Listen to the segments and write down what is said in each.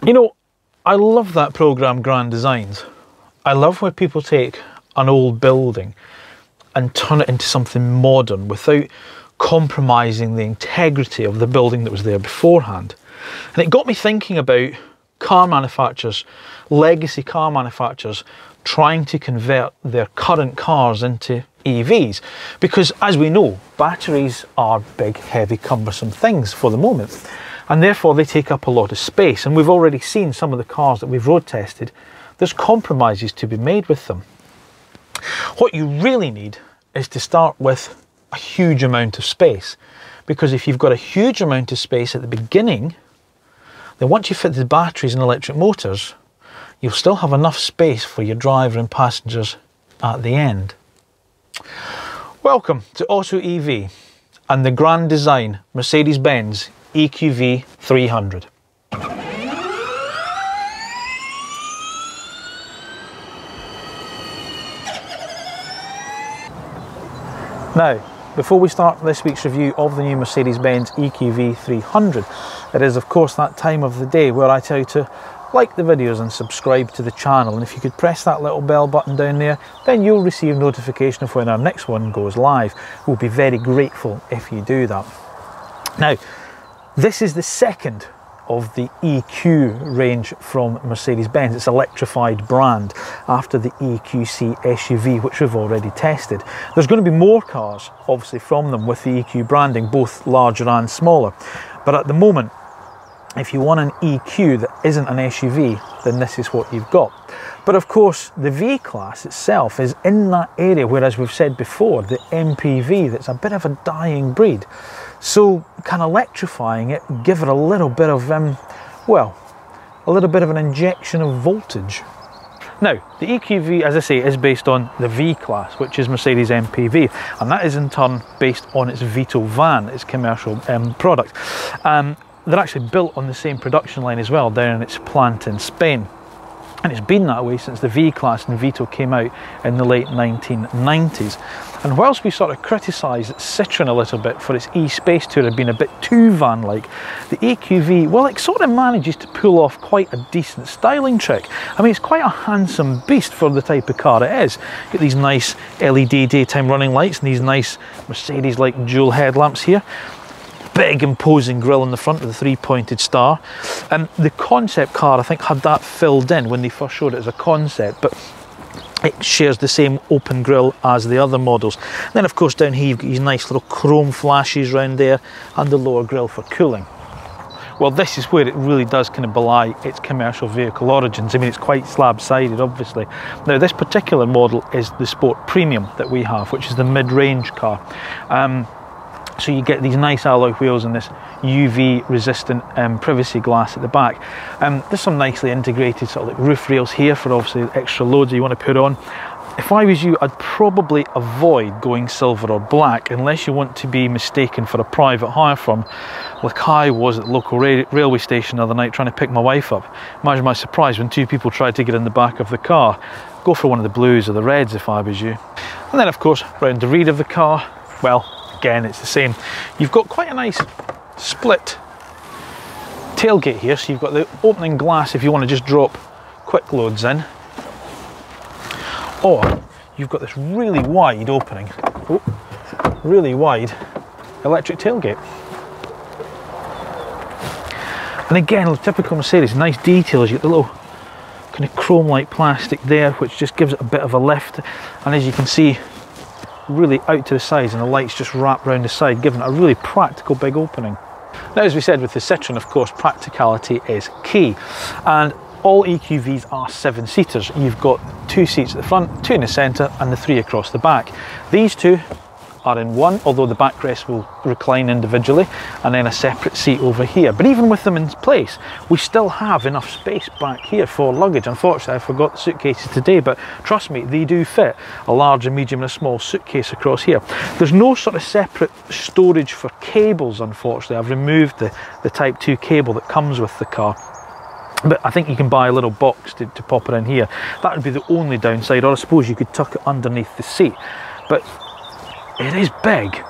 You know, I love that programme Grand Designs. I love where people take an old building and turn it into something modern without compromising the integrity of the building that was there beforehand. And it got me thinking about car manufacturers, legacy car manufacturers, trying to convert their current cars into EVs. Because as we know, batteries are big, heavy, cumbersome things for the moment. And therefore they take up a lot of space. And we've already seen some of the cars that we've road tested. There's compromises to be made with them. What you really need is to start with a huge amount of space. Because if you've got a huge amount of space at the beginning, then once you fit the batteries and electric motors, you'll still have enough space for your driver and passengers at the end. Welcome to AutoEV and the Grand Design Mercedes-Benz EQV300. Now, before we start this week's review of the new Mercedes-Benz EQV300, it is of course that time of the day where I tell you to like the videos and subscribe to the channel, and if you could press that little bell button down there, then you'll receive notification of when our next one goes live. We'll be very grateful if you do that. Now, this is the second of the EQ range from Mercedes-Benz. It's electrified brand after the EQC SUV, which we've already tested. There's going to be more cars, obviously, from them with the EQ branding, both larger and smaller. But at the moment, if you want an EQ that isn't an SUV, then this is what you've got. But of course, the V-Class itself is in that area where, as we've said before, the MPV, that's a bit of a dying breed. So can electrifying it give it a little bit of, well, a little bit of an injection of voltage? Now, the EQV, as I say, is based on the V-Class, which is Mercedes MPV, and that is in turn based on its Vito van, its commercial product. They're actually built on the same production line as well, down in its plant in Spain. And it's been that way since the V-Class and Vito came out in the late 1990s. And whilst we sort of criticised Citroën a little bit for its e-Space Tourer being a bit too van-like, the EQV, well, it sort of manages to pull off quite a decent styling trick. I mean, it's quite a handsome beast for the type of car it is. Got these nice LED daytime running lights and these nice Mercedes-like dual headlamps here. Big imposing grille in the front with a three-pointed star. The concept car, I think, had that filled in when they first showed it as a concept, but it shares the same open grille as the other models. And then of course down here you've got these nice little chrome flashes around there and the lower grille for cooling. Well, this is where it really does kind of belie its commercial vehicle origins. I mean, it's quite slab-sided, obviously. Now, this particular model is the Sport Premium that we have, which is the mid-range car. So you get these nice alloy wheels and this UV resistant privacy glass at the back. There's some nicely integrated sort of like roof rails here for obviously extra loads that you want to put on. If I was you, I'd probably avoid going silver or black unless you want to be mistaken for a private hire firm, like I was at the local railway station the other night trying to pick my wife up. Imagine my surprise when two people tried to get in the back of the car. Go for one of the blues or the reds if I was you. And then of course, round the rear of the car, well, again, it's the same. You've got quite a nice split tailgate here, so you've got the opening glass if you want to just drop quick loads in, or you've got this really wide opening, really wide electric tailgate. And again, typical Mercedes, nice details. You get the little kind of chrome-like plastic there, which just gives it a bit of a lift, and as you can see, really out to the sides, and the lights just wrap around the side, giving it a really practical big opening. Now, as we said with the Citroën, of course, practicality is key, and all EQVs are 7-seaters. You've got 2 seats at the front, 2 in the centre, and the 3 across the back. These 2 are in one, although the backrest will recline individually, and then a separate seat over here. But even with them in place, we still have enough space back here for luggage. Unfortunately, I forgot the suitcases today, but trust me, they do fit a large, a medium, and a small suitcase across here. There's no sort of separate storage for cables, unfortunately. I've removed the Type 2 cable that comes with the car. But I think you can buy a little box to pop it in here. That would be the only downside, or I suppose you could tuck it underneath the seat. But it is big,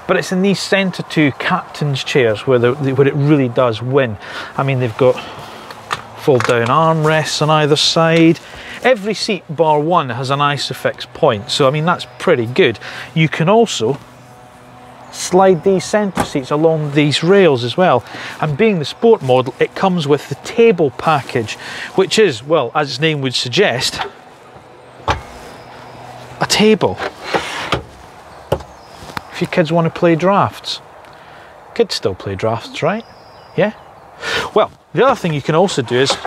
but it's in these centre 2 captain's chairs where it really does win. I mean, they've got fold down armrests on either side. Every seat bar one has an ISOFIX point, so I mean that's pretty good. You can also slide these centre seats along these rails as well, and being the sport model, it comes with the table package, which is, well, as its name would suggest, a table. If your kids want to play drafts, kids still play drafts, right? Yeah. Well, the other thing you can also do is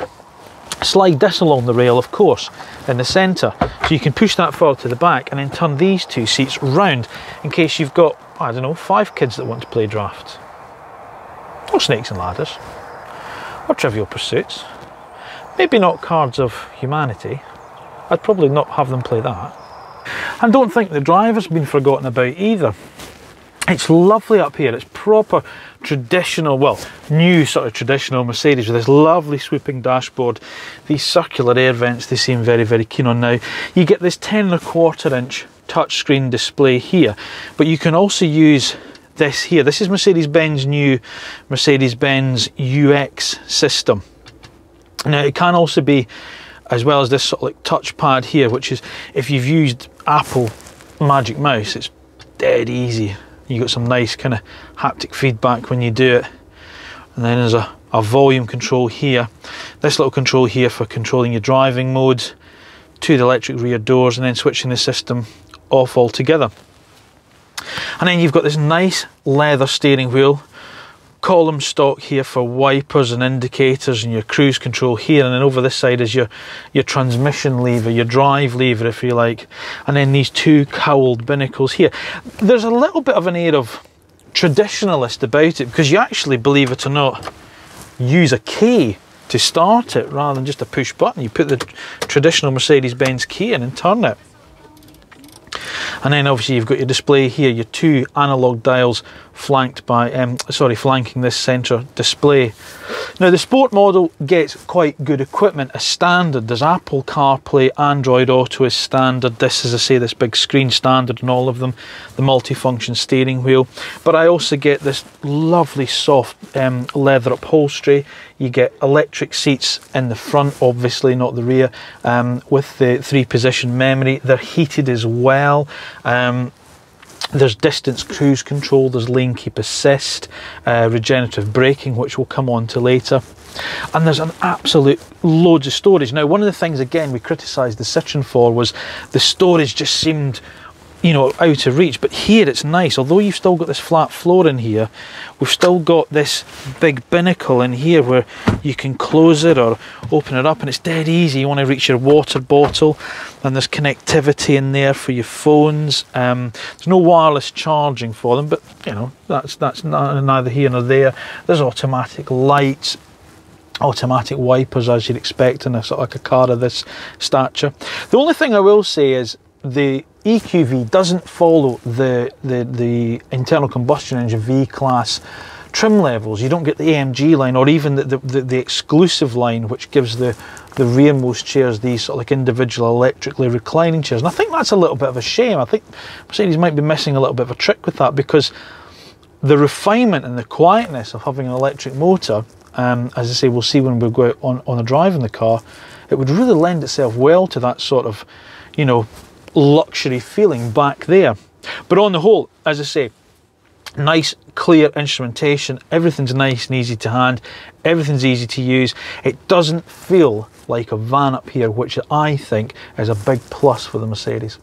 slide this along the rail, of course, in the centre, so you can push that forward to the back and then turn these two seats round in case you've got, I don't know, 5 kids that want to play drafts, or snakes and ladders, or Trivial Pursuits. Maybe not Cards of Humanity. I'd probably not have them play that. And don't think the driver's been forgotten about either. It's lovely up here. It's proper traditional, well, new sort of traditional Mercedes with this lovely swooping dashboard. These circular air vents, they seem very, very keen on now. You get this 10¼ inch touchscreen display here, but you can also use this here. This is Mercedes-Benz new Mercedes-Benz UX system. Now it can also be, as well as this sort of like touchpad here, which is, if you've used Apple Magic Mouse, it's dead easy. You got some nice kind of haptic feedback when you do it. And then there's a volume control here. This little control here for controlling your driving modes, to the electric rear doors, and then switching the system off altogether. And then you've got this nice leather steering wheel, column stock here for wipers and indicators, and your cruise control here, and then over this side is your transmission lever, your drive lever if you like, and then these 2 cowled binnacles here. There's a little bit of an air of traditionalist about it, because you actually, believe it or not, use a key to start it rather than just a push button. You put the traditional Mercedes-Benz key in and turn it. And then obviously you've got your display here, your 2 analog dials flanked by, flanking this centre display. Now the sport model gets quite good equipment as standard. There's Apple CarPlay, Android Auto is standard. This, as I say, this big screen standard in all of them. The multifunction steering wheel. But I also get this lovely soft leather upholstery. You get electric seats in the front, obviously not the rear, with the 3-position memory. They're heated as well. There's distance cruise control, there's lane keep assist, regenerative braking, which we'll come on to later. And there's an absolute loads of storage. Now, one of the things, again, we criticised the Citroen for was the storage just seemed, you know, out of reach. But here it's nice. Although you've still got this flat floor in here, we've still got this big binnacle in here where you can close it or open it up, and it's dead easy. You want to reach your water bottle, and there's connectivity in there for your phones. There's no wireless charging for them, but you know, that's neither here nor there. There's automatic lights, automatic wipers, as you'd expect in a sort of like a car of this stature. The only thing I will say is the EQV doesn't follow the internal combustion engine V-Class trim levels. You don't get the AMG line, or even the exclusive line, which gives the rearmost chairs these sort of like individual electrically reclining chairs. And I think that's a little bit of a shame. I think Mercedes might be missing a little bit of a trick with that, because the refinement and the quietness of having an electric motor, as I say, we'll see when we go out on a drive in the car, it would really lend itself well to that sort of, you know, luxury feeling back there. But on the whole, as I say, nice clear instrumentation, everything's nice and easy to hand, everything's easy to use. It doesn't feel like a van up here, which I think is a big plus for the Mercedes.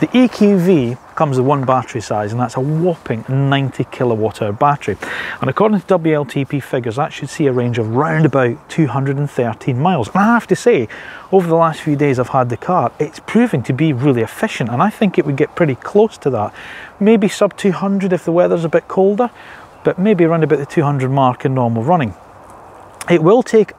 The EQV comes with 1 battery size, and that's a whopping 90 kilowatt-hour battery. And according to WLTP figures, that should see a range of round about 213 miles. And I have to say, over the last few days I've had the car, it's proving to be really efficient, and I think it would get pretty close to that. Maybe sub 200 if the weather's a bit colder, but maybe around about the 200 mark in normal running. It will take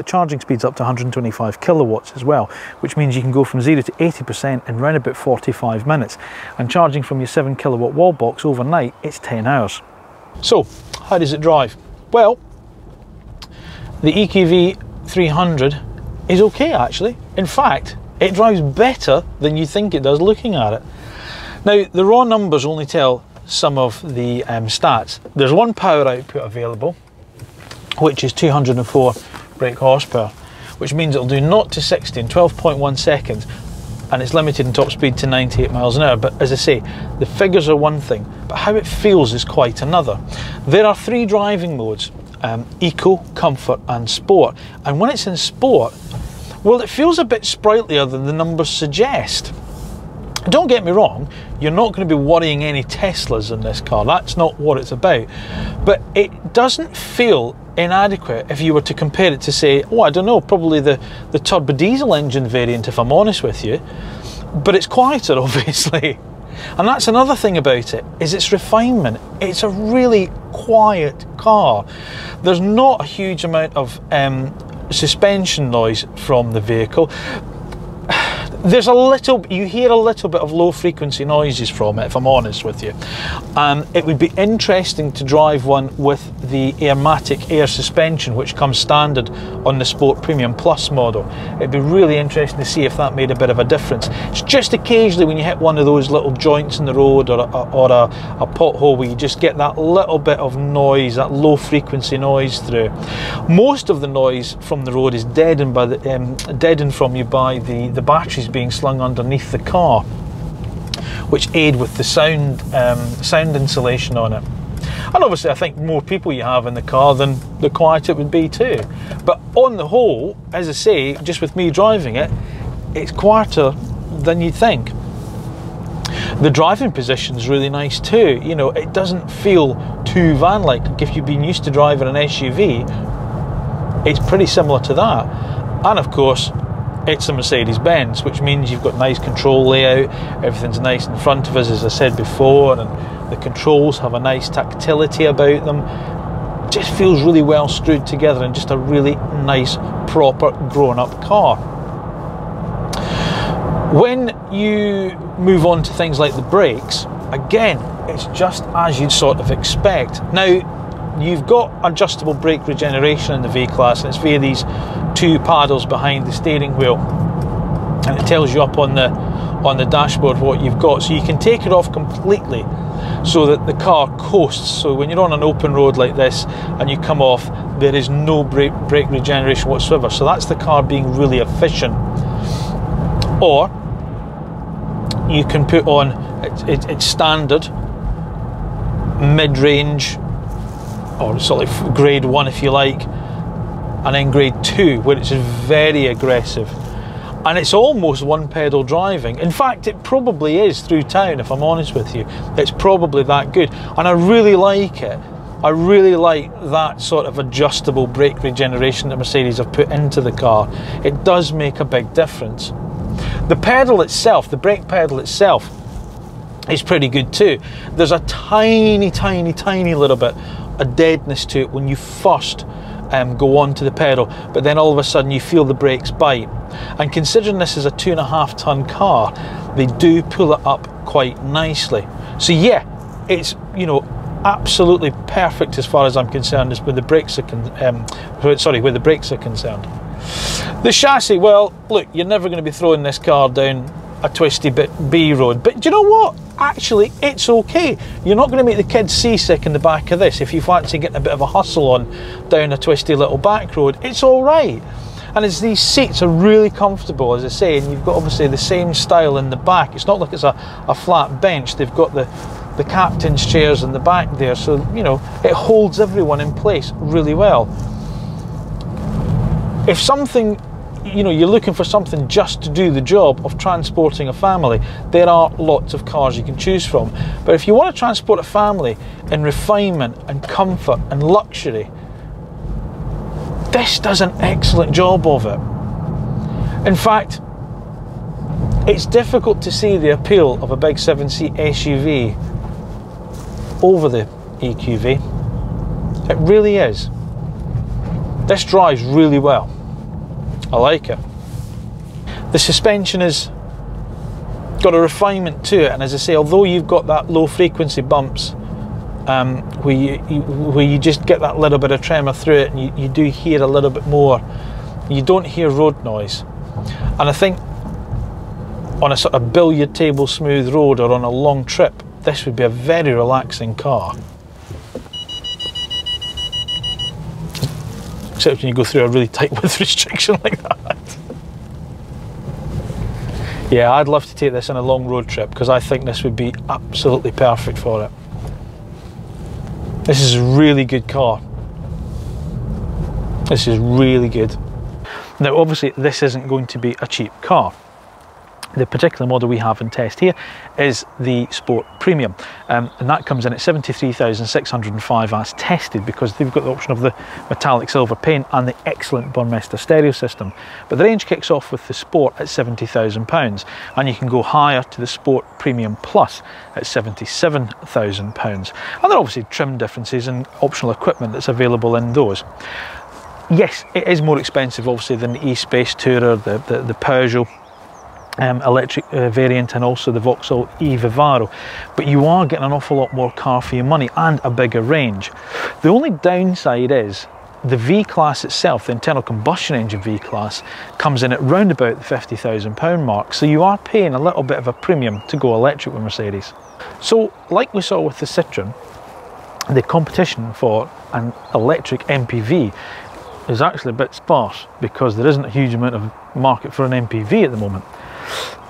charging speeds up to 125 kilowatts as well, which means you can go from 0 to 80% in around about 45 minutes. And charging from your 7 kilowatt wall box overnight, it's 10 hours. So, how does it drive? Well, the EQV300 is okay actually. In fact, it drives better than you think it does looking at it. Now, the raw numbers only tell some of the stats. There's 1 power output available, which is 204 brake horsepower, which means it'll do 0 to 60 in 12.1 seconds, and it's limited in top speed to 98 miles an hour. But as I say, the figures are one thing, but how it feels is quite another. There are 3 driving modes: Eco, Comfort and Sport. And when it's in Sport, well, it feels a bit sprightlier than the numbers suggest. Don't get me wrong, you're not going to be worrying any Teslas in this car, that's not what it's about, but it doesn't feel inadequate if you were to compare it to, say, oh, I don't know, probably the turbo diesel engine variant, if I'm honest with you, but it's quieter, obviously. And that's another thing about it, is its refinement. It's a really quiet car. There's not a huge amount of suspension noise from the vehicle. There's a little, you hear a little bit of low frequency noises from it, if I'm honest with you. It would be interesting to drive one with the Airmatic air suspension, which comes standard on the Sport Premium Plus model. It'd be really interesting to see if that made a bit of a difference. It's just occasionally when you hit one of those little joints in the road, or a pothole, where you just get that little bit of noise, that low frequency noise through. Most of the noise from the road is deadened from you by the batteries being slung underneath the car, which aid with the sound insulation on it. And obviously I think more people you have in the car, then the quieter it would be too. But on the whole, as I say, just with me driving it, it's quieter than you'd think. The driving position is really nice too. You know, it doesn't feel too van-like. Like if you've been used to driving an SUV, it's pretty similar to that. And of course, it's a Mercedes-Benz, which means you've got nice control layout, everything's nice in front of us, as I said before, and the controls have a nice tactility about them. Just feels really well screwed together, and just a really nice, proper, grown-up car. When you move on to things like the brakes, again, it's just as you'd sort of expect. Now, you've got adjustable brake regeneration in the V-Class, and it's via these 2 paddles behind the steering wheel, and it tells you up on the dashboard what you've got, so you can take it off completely so that the car coasts. So when you're on an open road like this and you come off, there is no brake regeneration whatsoever. So that's the car being really efficient. Or you can put on it's standard, mid-range, or sort of grade 1 if you like, and then grade 2, where it's very aggressive, and it's almost one pedal driving. In fact, it probably is through town, if I'm honest with you. It's probably that good, and I really like it. I really like that sort of adjustable brake regeneration that Mercedes have put into the car. It does make a big difference. The pedal itself, the brake pedal itself, is pretty good too. There's a tiny little bit of deadness to it when you first go onto the pedal, but then all of a sudden you feel the brakes bite. And considering this is a 2.5 ton car, they do pull it up quite nicely. So yeah, it's, you know, absolutely perfect as far as I'm concerned, as with the brakes are where the brakes are concerned. The chassis, well, look, you're never going to be throwing this car down a twisty bit B road, but do you know what? Actually, it's okay. You're not going to make the kids seasick in the back of this if you fancy getting a bit of a hustle on down a twisty little back road. It's all right. And as these seats are really comfortable, as I say, and you've got obviously the same style in the back. It's not like it's a flat bench. They've got the captain's chairs in the back there, so you know it holds everyone in place really well. If something, you know, you're looking for something just to do the job of transporting a family, there are lots of cars you can choose from. But if you want to transport a family in refinement and comfort and luxury, this does an excellent job of it. In fact, it's difficult to see the appeal of a big 7-seat SUV over the EQV. It really is. This drives really well. I like it. The suspension has got a refinement to it, and as I say, although you've got that low frequency bumps where you just get that little bit of tremor through it, and you do hear a little bit more, you don't hear road noise. And I think on a sort of billiard table smooth road or on a long trip, this would be a very relaxing car. except when you go through a really tight width restriction like that. Yeah, I'd love to take this on a long road trip because I think this would be absolutely perfect for it. This is a really good car. This is really good. Now obviously this isn't going to be a cheap car. The particular model we have in test here is the Sport Premium, and that comes in at 73,605 as tested, because they've got the option of the metallic silver paint and the excellent Burmester stereo system. But the range kicks off with the Sport at £70,000, and you can go higher to the Sport Premium Plus at £77,000. And there are obviously trim differences and optional equipment that's available in those. Yes, it is more expensive obviously than the E-Space Tourer, the Peugeot electric variant, and also the Vauxhall eVivaro, but you are getting an awful lot more car for your money and a bigger range. The only downside is the V-Class itself, the internal combustion engine V-Class, comes in at round about the £50,000 mark, so you are paying a little bit of a premium to go electric with Mercedes. So like we saw with the Citroen, the competition for an electric MPV is actually a bit sparse because there isn't a huge amount of market for an MPV at the moment.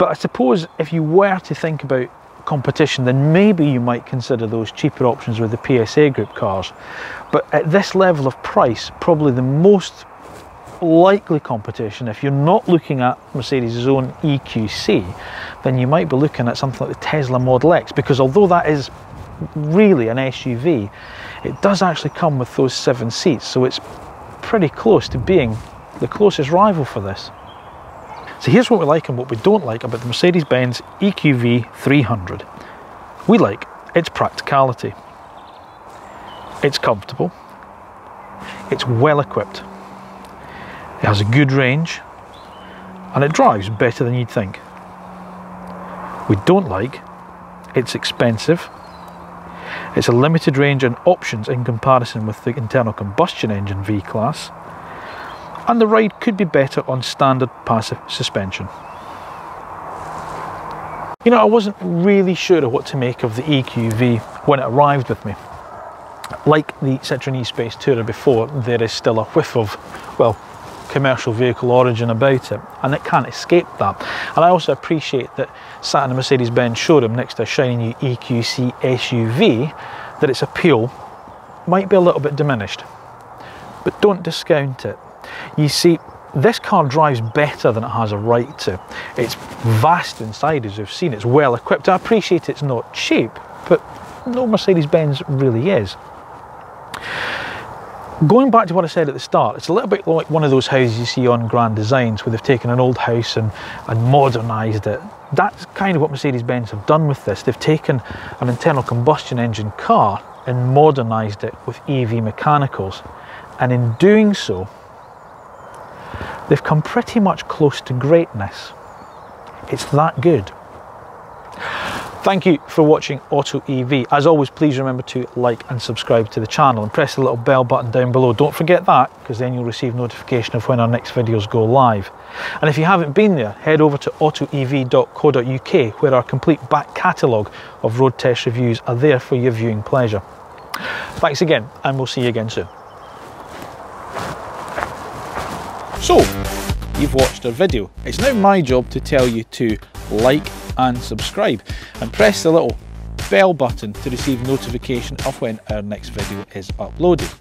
But I suppose if you were to think about competition, then maybe you might consider those cheaper options with the PSA Group cars. But at this level of price, probably the most likely competition, if you're not looking at Mercedes' own EQC, then you might be looking at something like the Tesla Model X, because although that is really an SUV, it does actually come with those 7 seats, so it's pretty close to being the closest rival for this. So here's what we like and what we don't like about the Mercedes-Benz EQV300. We like its practicality. It's comfortable. It's well equipped. It has a good range, and it drives better than you'd think. We don't like it's expensive. It's a limited range and options in comparison with the internal combustion engine V-Class. And the ride could be better on standard passive suspension. You know, I wasn't really sure of what to make of the EQV when it arrived with me. Like the Citroen E-Space Tourer before, there is still a whiff of, well, commercial vehicle origin about it, and it can't escape that. And I also appreciate that sat in a Mercedes-Benz showroom next to a shiny new EQC SUV, that its appeal might be a little bit diminished. But don't discount it. You see, this car drives better than it has a right to. It's vast inside, as we've seen. It's well equipped. I appreciate it's not cheap, but no Mercedes-Benz really is. Going back to what I said at the start, it's a little bit like one of those houses you see on Grand Designs where they've taken an old house and modernised it. That's kind of what Mercedes-Benz have done with this. They've taken an internal combustion engine car and modernised it with EV mechanicals. And in doing so, they've come pretty much close to greatness. It's that good. Thank you for watching AutoEV. As always, please remember to like and subscribe to the channel and press the little bell button down below. Don't forget that, because then you'll receive notification of when our next videos go live. And if you haven't been there, head over to autoev.co.uk, where our complete back catalogue of road test reviews are there for your viewing pleasure. Thanks again, and we'll see you again soon. So, you've watched our video. It's now my job to tell you to like and subscribe, and press the little bell button to receive notification of when our next video is uploaded.